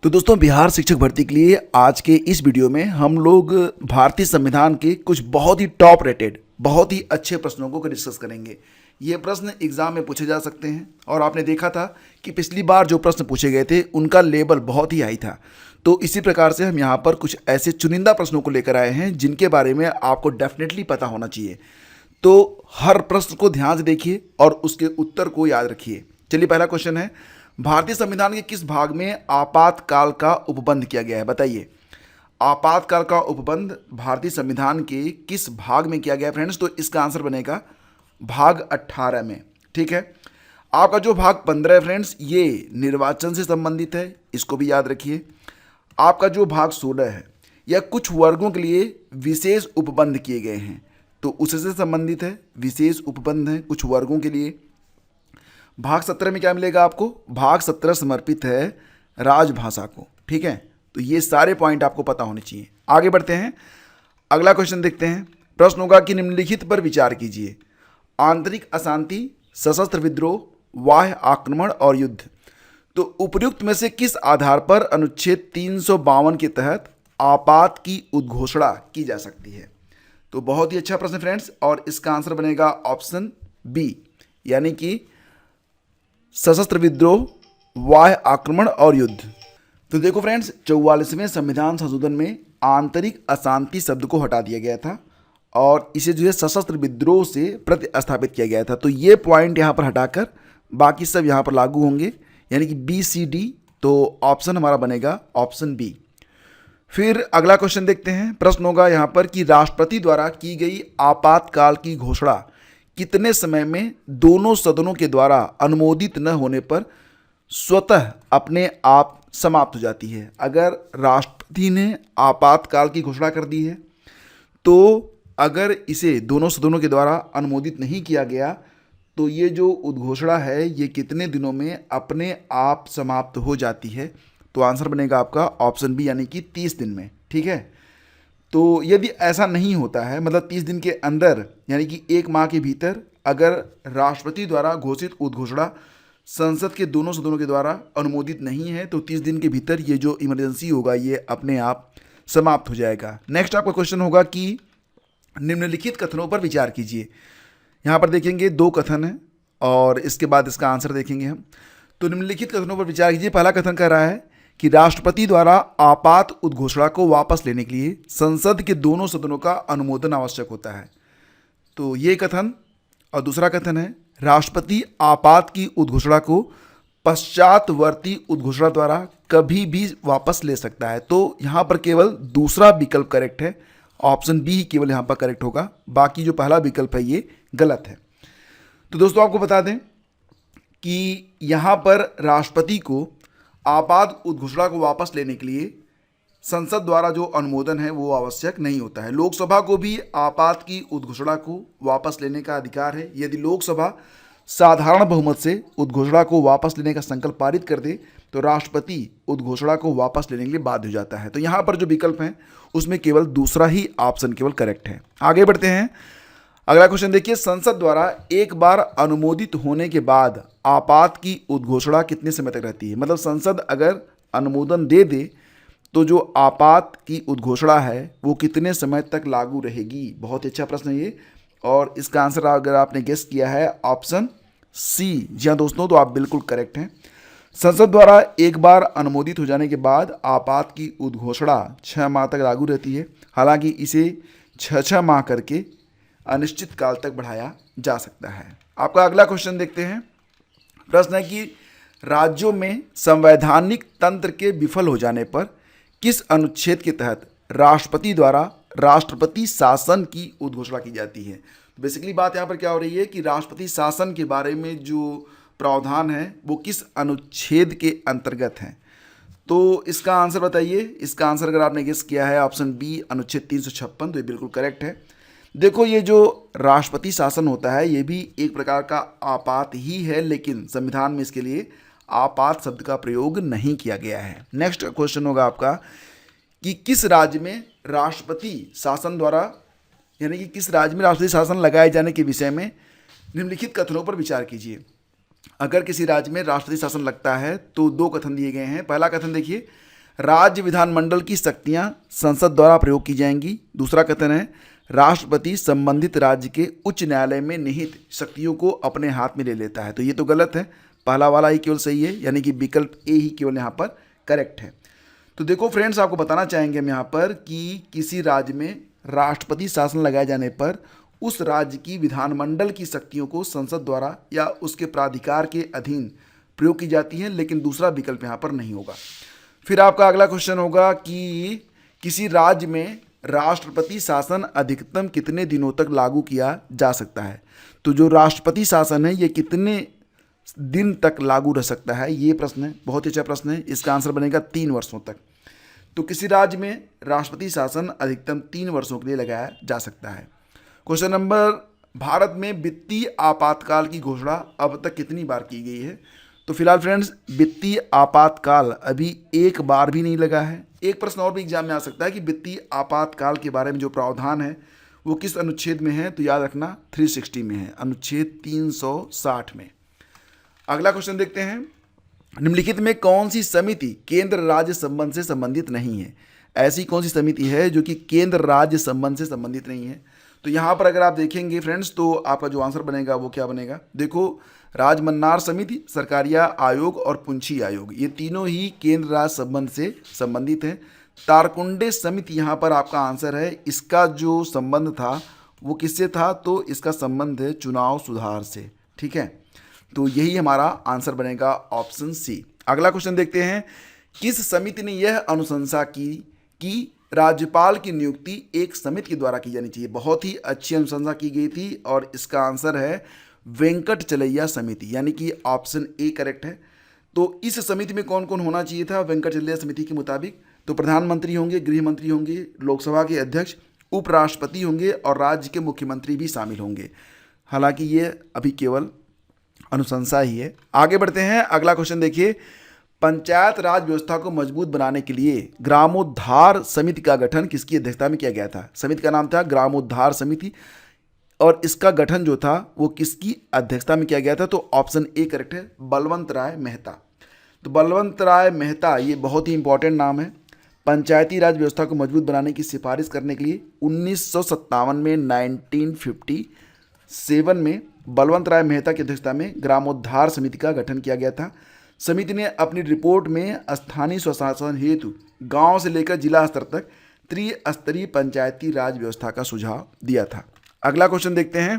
तो दोस्तों, बिहार शिक्षक भर्ती के लिए आज के इस वीडियो में हम लोग भारतीय संविधान के कुछ बहुत ही टॉप रेटेड, बहुत ही अच्छे प्रश्नों को डिस्कस करेंगे। ये प्रश्न एग्जाम में पूछे जा सकते हैं और आपने देखा था कि पिछली बार जो प्रश्न पूछे गए थे उनका लेवल बहुत ही हाई था। तो इसी प्रकार से हम यहाँ पर कुछ ऐसे चुनिंदा प्रश्नों को लेकर आए हैं जिनके बारे में आपको डेफिनेटली पता होना चाहिए। तो हर प्रश्न को ध्यान से देखिए और उसके उत्तर को याद रखिए। चलिए, पहला क्वेश्चन है, भारतीय संविधान के किस भाग में आपातकाल का उपबंध किया गया है? बताइए, आपातकाल का उपबंध भारतीय संविधान के किस भाग में किया गया है फ्रेंड्स? तो इसका आंसर बनेगा भाग 18 में। ठीक है, आपका जो भाग 15 है फ्रेंड्स, ये निर्वाचन से संबंधित है, इसको भी याद रखिए। आपका जो भाग 16 है, यह कुछ वर्गों के लिए विशेष उपबंध किए गए हैं, तो उससे संबंधित है, विशेष उपबंध है कुछ वर्गों के लिए। भाग 17 में क्या मिलेगा आपको? भाग 17 समर्पित है राजभाषा को। ठीक है, तो ये सारे पॉइंट आपको पता होने चाहिए। आगे बढ़ते हैं, अगला क्वेश्चन देखते हैं। प्रश्न होगा कि निम्नलिखित पर विचार कीजिए। आंतरिक अशांति, सशस्त्र विद्रोह, बाह्य आक्रमण और युद्ध। तो उपयुक्त में से किस आधार पर अनुच्छेद 352 के तहत आपात की उद्घोषणा की जा सकती है? तो बहुत ही अच्छा प्रश्न फ्रेंड्स, और इसका आंसर बनेगा ऑप्शन बी, यानी कि सशस्त्र विद्रोह, बाह्य आक्रमण और युद्ध। तो देखो फ्रेंड्स, 44वें संविधान संशोधन में आंतरिक अशांति शब्द को हटा दिया गया था और इसे जो है सशस्त्र विद्रोह से प्रतिस्थापित किया गया था। तो ये पॉइंट यहाँ पर हटाकर बाकी सब यहाँ पर लागू होंगे, यानी कि बी सी डी। तो ऑप्शन हमारा बनेगा ऑप्शन बी। फिर अगला क्वेश्चन देखते हैं। प्रश्न होगा यहाँ पर कि राष्ट्रपति द्वारा की गई आपातकाल की घोषणा कितने समय में दोनों सदनों के द्वारा अनुमोदित न होने पर स्वतः अपने आप समाप्त हो जाती है? अगर राष्ट्रपति ने आपातकाल की घोषणा कर दी है, तो अगर इसे दोनों सदनों के द्वारा अनुमोदित नहीं किया गया तो ये जो उद्घोषणा है ये कितने दिनों में अपने आप समाप्त हो जाती है? तो आंसर बनेगा आपका ऑप्शन बी, यानी कि 30 दिन में। ठीक है, तो यदि ऐसा नहीं होता है, मतलब 30 दिन के अंदर, यानी कि 1 माह के भीतर अगर राष्ट्रपति द्वारा घोषित उद्घोषणा संसद के दोनों सदनों के द्वारा अनुमोदित नहीं है, तो 30 दिन के भीतर ये जो इमरजेंसी होगा ये अपने आप समाप्त हो जाएगा। नेक्स्ट आपका क्वेश्चन होगा कि निम्नलिखित कथनों पर विचार कीजिए। यहाँ पर देखेंगे 2 कथन है और इसके बाद इसका आंसर देखेंगे हम। तो निम्नलिखित कथनों पर विचार कीजिए। पहला कथन कह रहा है कि राष्ट्रपति द्वारा आपात उद्घोषणा को वापस लेने के लिए संसद के दोनों सदनों का अनुमोदन आवश्यक होता है। तो ये कथन। और दूसरा कथन है, राष्ट्रपति आपात की उद्घोषणा को पश्चातवर्ती उद्घोषणा द्वारा कभी भी वापस ले सकता है। तो यहाँ पर केवल दूसरा विकल्प करेक्ट है, ऑप्शन बी ही केवल यहाँ पर करेक्ट होगा, बाकी जो पहला विकल्प है ये गलत है। तो दोस्तों, आपको बता दें कि यहाँ पर राष्ट्रपति को आपात उद्घोषणा को वापस लेने के लिए संसद द्वारा जो अनुमोदन है वो आवश्यक नहीं होता है। लोकसभा को भी आपात की उद्घोषणा को वापस लेने का अधिकार है। यदि लोकसभा साधारण बहुमत से उद्घोषणा को वापस लेने का संकल्प पारित कर दे तो राष्ट्रपति उद्घोषणा को वापस लेने के लिए बाध्य हो जाता है। तो यहाँ पर जो विकल्प हैं उसमें केवल दूसरा ही ऑप्शन केवल करेक्ट है। आगे बढ़ते हैं, अगला क्वेश्चन देखिए। संसद द्वारा एक बार अनुमोदित होने के बाद आपात की उद्घोषणा कितने समय तक रहती है? मतलब संसद अगर अनुमोदन दे दे तो जो आपात की उद्घोषणा है वो कितने समय तक लागू रहेगी? बहुत अच्छा प्रश्न है ये, और इसका आंसर अगर आपने गेस किया है ऑप्शन सी। जी हाँ दोस्तों, तो आप बिल्कुल करेक्ट हैं। संसद द्वारा एक बार अनुमोदित हो जाने के बाद आपात की उद्घोषणा 6 माह तक लागू रहती है। हालांकि इसे 6 माह करके अनिश्चित काल तक बढ़ाया जा सकता है। आपका अगला क्वेश्चन देखते हैं। प्रश्न है कि राज्यों में संवैधानिक तंत्र के विफल हो जाने पर किस अनुच्छेद के तहत राष्ट्रपति द्वारा राष्ट्रपति शासन की उद्घोषणा की जाती है? तो बेसिकली बात यहाँ पर क्या हो रही है कि राष्ट्रपति शासन के बारे में जो प्रावधान है वो किस अनुच्छेद के अंतर्गत है? तो इसका आंसर बताइए। इसका आंसर अगर आपने गेस किया है ऑप्शन बी, अनुच्छेद 356, तो ये बिल्कुल करेक्ट है। देखो, ये जो राष्ट्रपति शासन होता है ये भी एक प्रकार का आपात ही है, लेकिन संविधान में इसके लिए आपात शब्द का प्रयोग नहीं किया गया है। नेक्स्ट क्वेश्चन होगा आपका कि किस राज्य में राष्ट्रपति शासन द्वारा, यानी कि किस राज्य में राष्ट्रपति शासन लगाए जाने के विषय में निम्नलिखित कथनों पर विचार कीजिए। अगर किसी राज्य में राष्ट्रपति शासन लगता है तो 2 कथन दिए गए हैं। पहला कथन देखिए, राज्य विधानमंडल की शक्तियां संसद द्वारा प्रयोग की जाएंगी। दूसरा कथन है राष्ट्रपति संबंधित राज्य के उच्च न्यायालय में निहित शक्तियों को अपने हाथ में ले लेता है। तो ये तो गलत है, पहला वाला ही केवल सही है, यानी कि विकल्प ए ही केवल यहाँ पर करेक्ट है। तो देखो फ्रेंड्स, आपको बताना चाहेंगे हम यहाँ पर कि किसी राज्य में राष्ट्रपति शासन लगाए जाने पर उस राज्य की विधानमंडल की शक्तियों को संसद द्वारा या उसके प्राधिकार के अधीन प्रयोग की जाती है, लेकिन दूसरा विकल्प यहाँ पर नहीं होगा। फिर आपका अगला क्वेश्चन होगा कि किसी राज्य में राष्ट्रपति शासन अधिकतम कितने दिनों तक लागू किया जा सकता है। तो जो राष्ट्रपति शासन है ये कितने दिन तक लागू रह सकता है, ये प्रश्न है, बहुत ही अच्छा प्रश्न है। इसका आंसर बनेगा 3 वर्षों तक। तो किसी राज्य में राष्ट्रपति शासन अधिकतम 3 वर्षों के लिए लगाया जा सकता है। क्वेश्चन नंबर, भारत में वित्तीय आपातकाल की घोषणा अब तक कितनी बार की गई है। तो फिलहाल फ्रेंड्स, वित्तीय आपातकाल अभी एक बार भी नहीं लगा है। एक प्रश्न और भी एग्जाम में आ सकता है कि वित्तीय आपातकाल के बारे में जो प्रावधान है वो किस अनुच्छेद में है। तो याद रखना 360 में है, अनुच्छेद 360 में। अगला क्वेश्चन देखते हैं, निम्नलिखित में कौन सी समिति केंद्र राज्य संबंध से संबंधित नहीं है। ऐसी कौन सी समिति है जो कि केंद्र राज्य संबंध से संबंधित नहीं है। तो यहाँ पर अगर आप देखेंगे फ्रेंड्स, तो आपका जो आंसर बनेगा वो क्या बनेगा। देखो, राजमन्नार समिति, सरकारिया आयोग और पुंछी आयोग, ये तीनों ही केंद्र राज्य संबंध से संबंधित हैं। तारकुंडे समिति यहाँ पर आपका आंसर है। इसका जो संबंध था वो किससे था, तो इसका संबंध है चुनाव सुधार से। ठीक है, तो यही हमारा आंसर बनेगा ऑप्शन सी। अगला क्वेश्चन देखते हैं, किस समिति ने यह अनुशंसा की कि राज्यपाल की नियुक्ति एक समिति के द्वारा की जानी चाहिए। बहुत ही अच्छी अनुशंसा की गई थी और इसका आंसर है वेंकटचलैया समिति, यानी कि ऑप्शन ए करेक्ट है। तो इस समिति में कौन कौन होना चाहिए था वेंकटचलैया समिति के मुताबिक। तो प्रधानमंत्री होंगे, गृह मंत्री होंगे, लोकसभा के अध्यक्ष, उपराष्ट्रपति होंगे और राज्य के मुख्यमंत्री भी शामिल होंगे। हालांकि ये अभी केवल अनुशंसा ही है। आगे बढ़ते हैं, अगला क्वेश्चन देखिए, पंचायत राज व्यवस्था को मजबूत बनाने के लिए ग्रामोद्धार समिति का गठन किसकी अध्यक्षता में किया गया था। समिति का नाम था ग्रामोद्धार समिति और इसका गठन जो था वो किसकी अध्यक्षता में किया गया था। तो ऑप्शन ए करेक्ट है, बलवंत राय मेहता। तो बलवंत राय मेहता ये बहुत ही इंपॉर्टेंट नाम है। पंचायती राज व्यवस्था को मजबूत बनाने की सिफारिश करने के लिए 1957 में 1957 में बलवंत राय मेहता की अध्यक्षता में ग्रामोद्धार समिति का गठन किया गया था। समिति ने अपनी रिपोर्ट में स्थानीय स्वशासन हेतु गांव से लेकर जिला स्तर तक त्रिस्तरीय पंचायती राज व्यवस्था का सुझाव दिया था। अगला क्वेश्चन देखते हैं,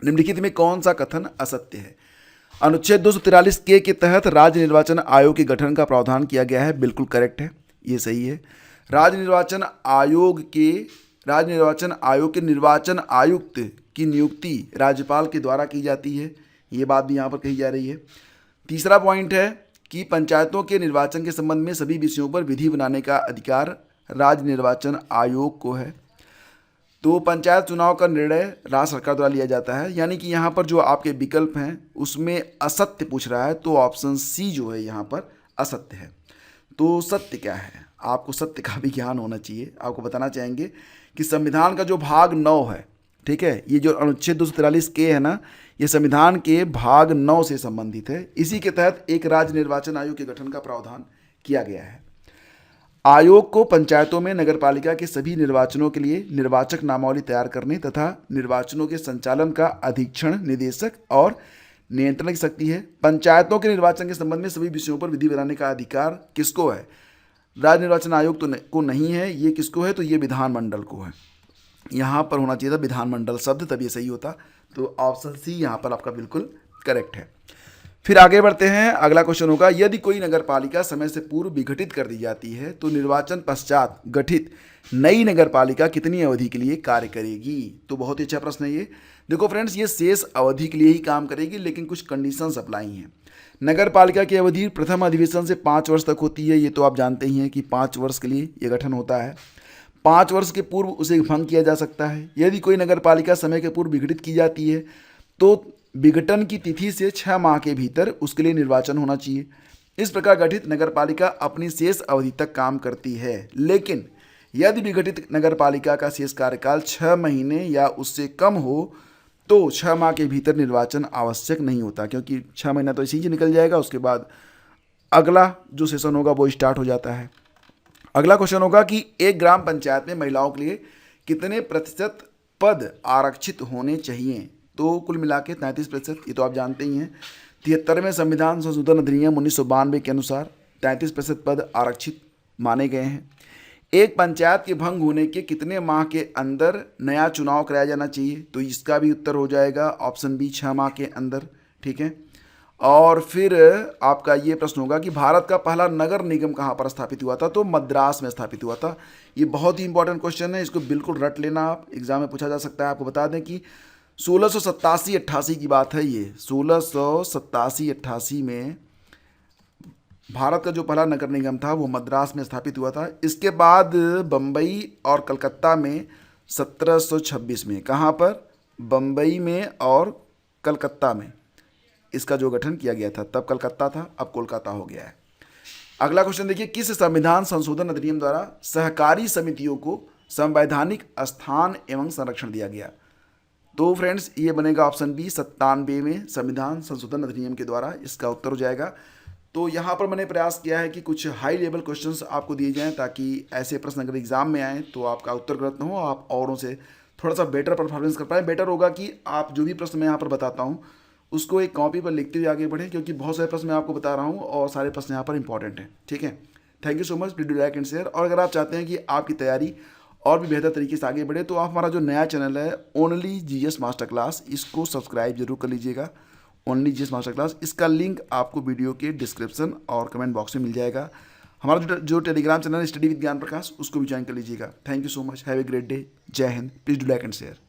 निम्नलिखित में कौन सा कथन असत्य है। अनुच्छेद 243 के तहत राज्य निर्वाचन आयोग के गठन का प्रावधान किया गया है। बिल्कुल करेक्ट है, ये सही है। राज्य निर्वाचन आयोग के निर्वाचन आयुक्त की नियुक्ति राज्यपाल के द्वारा की जाती है, ये बात भी यहाँ पर कही जा रही है। तीसरा पॉइंट है कि पंचायतों के निर्वाचन के संबंध में सभी विषयों पर विधि बनाने का अधिकार राज्य निर्वाचन आयोग को है। तो पंचायत चुनाव का निर्णय राज्य सरकार द्वारा लिया जाता है, यानी कि यहाँ पर जो आपके विकल्प हैं उसमें असत्य पूछ रहा है, तो ऑप्शन सी जो है यहाँ पर असत्य है। तो सत्य क्या है, आपको सत्य का भी ज्ञान होना चाहिए। आपको बताना चाहेंगे कि संविधान का जो भाग 9 है, ठीक है, ये जो अनुच्छेद 243 के है ना, ये संविधान के भाग 9 से संबंधित है। इसी के तहत एक राज्य निर्वाचन आयोग के गठन का प्रावधान किया गया है। आयोग को पंचायतों में नगरपालिका के सभी निर्वाचनों के लिए निर्वाचक नामावली तैयार करने तथा निर्वाचनों के संचालन का अधीक्षण, निदेशक और नियंत्रण की शक्ति है। पंचायतों के निर्वाचन के संबंध में सभी विषयों पर विधि बनाने का अधिकार किसको है, राज्य निर्वाचन आयोग को नहीं है। ये किसको है, तो ये विधानमंडल को है। यहाँ पर होना चाहिए था विधानमंडल शब्द, तब ये सही होता। तो ऑप्शन सी यहाँ पर आपका बिल्कुल करेक्ट है। फिर आगे बढ़ते हैं, अगला क्वेश्चन होगा, यदि कोई नगरपालिका समय से पूर्व विघटित कर दी जाती है तो निर्वाचन पश्चात गठित नई नगरपालिका कितनी अवधि के लिए कार्य करेगी। तो बहुत ही अच्छा प्रश्न है ये। देखो फ्रेंड्स, ये शेष अवधि के लिए ही काम करेगी, लेकिन कुछ कंडीशंस अप्लाई हैं। नगरपालिका की अवधि प्रथम अधिवेशन से 5 वर्ष तक होती है। ये तो आप जानते ही हैं कि 5 वर्ष के लिए ये गठन होता है। 5 वर्ष के पूर्व उसे भंग किया जा सकता है। यदि कोई नगरपालिका समय के पूर्व विघटित की जाती है तो विघटन की तिथि से 6 माह के भीतर उसके लिए निर्वाचन होना चाहिए। इस प्रकार गठित नगरपालिका अपनी शेष अवधि तक काम करती है। लेकिन यदि विघटित नगरपालिका का शेष कार्यकाल 6 महीने या उससे कम हो तो 6 माह के भीतर निर्वाचन आवश्यक नहीं होता, क्योंकि 6 महीना तो इसी से निकल जाएगा, उसके बाद अगला जो सेशन होगा वो स्टार्ट हो जाता है। अगला क्वेश्चन होगा कि एक ग्राम पंचायत में महिलाओं के लिए कितने प्रतिशत पद आरक्षित होने चाहिए? तो कुल मिला के 33%, ये तो आप जानते ही हैं। 73वें संविधान संशोधन अधिनियम 1992 के अनुसार 33% पद आरक्षित माने गए हैं। एक पंचायत के भंग होने के कितने माह के अंदर नया चुनाव कराया जाना चाहिए? तो इसका भी उत्तर हो जाएगा ऑप्शन बी, 6 माह के अंदर। ठीक है। और फिर आपका ये प्रश्न होगा कि भारत का पहला नगर निगम कहाँ पर स्थापित हुआ था? तो मद्रास में स्थापित हुआ था। ये बहुत ही इंपॉर्टेंट क्वेश्चन है, इसको बिल्कुल रट लेना, आप एग्जाम में पूछा जा सकता है। आपको बता दें कि 1687-88 की बात है ये। 1687-88 में भारत का जो पहला नगर निगम था वो मद्रास में स्थापित हुआ था। इसके बाद बम्बई और कलकत्ता में 1726 में, कहाँ पर? बम्बई में और कलकत्ता में इसका जो गठन किया गया था। तब कलकत्ता था, अब कोलकाता हो गया है। अगला क्वेश्चन देखिए, किस संविधान संशोधन अधिनियम द्वारा सहकारी समितियों को संवैधानिक स्थान एवं संरक्षण दिया गया? तो फ्रेंड्स ये बनेगा ऑप्शन बी, 97वें संविधान संशोधन अधिनियम के द्वारा इसका उत्तर हो जाएगा। तो यहाँ पर मैंने प्रयास किया है कि कुछ हाई लेवल क्वेश्चंस आपको दिए जाएं, ताकि ऐसे प्रश्न अगर एग्जाम में आए तो आपका उत्तर गलत न हो, आप औरों से थोड़ा सा बेटर परफॉर्मेंस कर पाएँ। बेटर होगा कि आप जो भी प्रश्न मैं यहाँ पर बताता हूँ उसको एक कॉपी पर लिखते हुए आगे बढ़ें, क्योंकि बहुत सारे प्रश्न मैं आपको बता रहा हूँ और सारे प्रश्न यहाँ पर इंपॉर्टेंट हैं। ठीक है। Thank you so much. Please do like and share. और अगर आप चाहते हैं कि आपकी तैयारी और भी बेहतर तरीके से आगे बढ़े तो आप हमारा जो नया चैनल है ओनली जीएस मास्टर क्लास, इसको सब्सक्राइब जरूर कर लीजिएगा। ओनली जीएस मास्टर क्लास, इसका लिंक आपको वीडियो के डिस्क्रिप्शन और कमेंट बॉक्स में मिल जाएगा। हमारा जो टेलीग्राम चैनल है स्टडी विद ज्ञान प्रकाश, उसको भी ज्वाइन कर लीजिएगा। Thank you so much. Have a great day. जय Hind. Please do like and share.